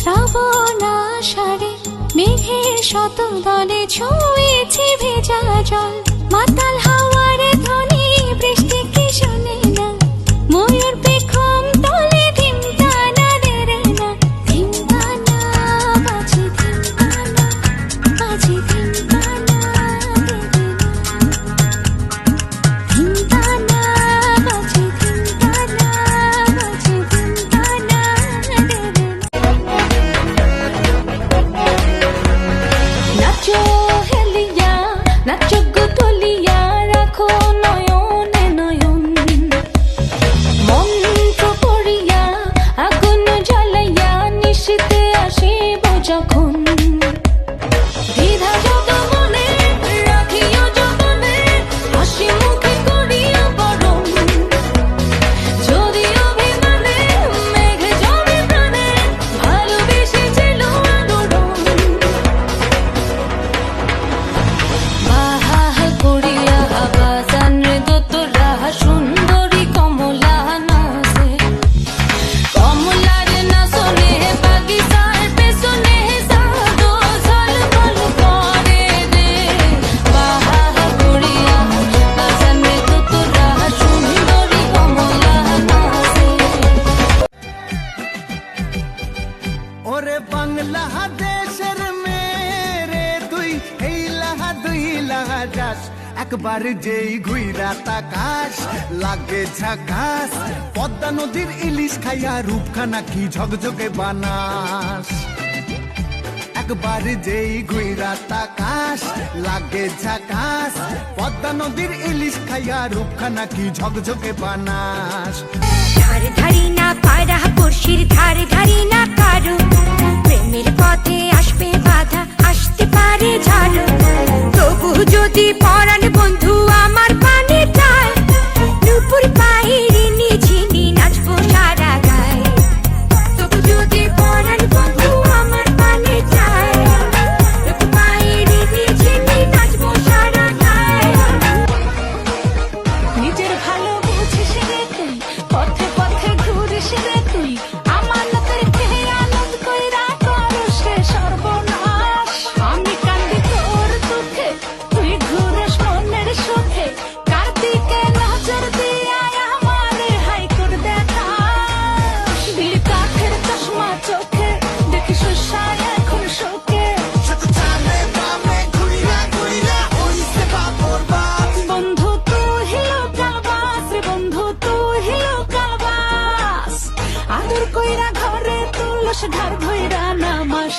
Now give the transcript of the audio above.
শ্রাবণ আষাঢ়ে মেঘের শত দলে ছুঁয়েছে ভেজা জল, মাতাল হাওয়ার ধ্বনি বৃষ্টি কি শোনে না, ময়ূর পেখম তলে ধিমকানা দেরে না, ধিমকানা বাজে ধিমকানা বাজে ধিমকানা দেরে না, ধিমকানা বাজে ধিমকানা বাজে ধিমকানা দেরে না। নাচো হেলিয়া নাচো গো তুলিয়া রাখো নয়নে নয়ন, মন্ত্র পড়িয়া আগুন জ্বালাইয়া নিশীথে আসিব যখন, দ্বিধা যত মনে রাখিও যতনে হাসি মুখে করিও বরণ, যদি অভিমানে মেঘ জমে প্রাণে ভালোবেসেছিল আলোড়ন, বাহা করিয়া বাজান রে দোতরা সুন্দরী কমলা নাচে, কমলার নাচনে বাগিচার পেছনে সাদো ঝলমল করে রে, বাহা করিয়া বাজান রে দোতরা সুন্দরী কমলা নাচে। ওরে বাংলাদেশের মেরে তুই এই লাহা দুই লাহা যাস, একবার যেই ঘুইরা তাকাস লাগে ঝাকাস, পদ্মা নদীর ইলিশ খাইয়া রূপখানা কি ঝকঝকে বানাস, একবার যেই ঘুইরা তাকাস লাগে ঝাকাস, পদ্মা নদীর ইলিশ খাইয়া রূপখানা কি ঝকঝকে বানাস। ধার ধারি না পারা পড়শির ধার ধারি না কারো, প্রেমের পথে আসবে বাধা আসতে পারে ঝড়, তবু যদি পরাণ বন্ধু আমার পানে চায়, নুপুর পাহিরে নিঝিনি নাচবো সারা গায়ে, তবু যদি পরাণ বন্ধু আমার পানে চায়, নুপুর পাহিরে নিঝিনি নাচবো সারা গায়ে। নিজের ভালো বুঝিস রে তুই, পথে পথে ঘুরিস রে তুই, আমানতের খেয়ানত কইরা করস রে সর্বনাশ, আমি কান্দি তোর দুঃখে তুই ঘুরিস মনের সুখে, কার্তিকে নজর দিয়া আমারে হাইকোর দেখাস, বিড়ি কাঠের চশমা চোখে দেখিস সায় এখন শোকে, বন্ধু তুই হিলো কালবাস রে বন্ধু তুই হিলো কালবাস, আদর কইরা ঘরে তুলস ঘর ধইরা নামাস।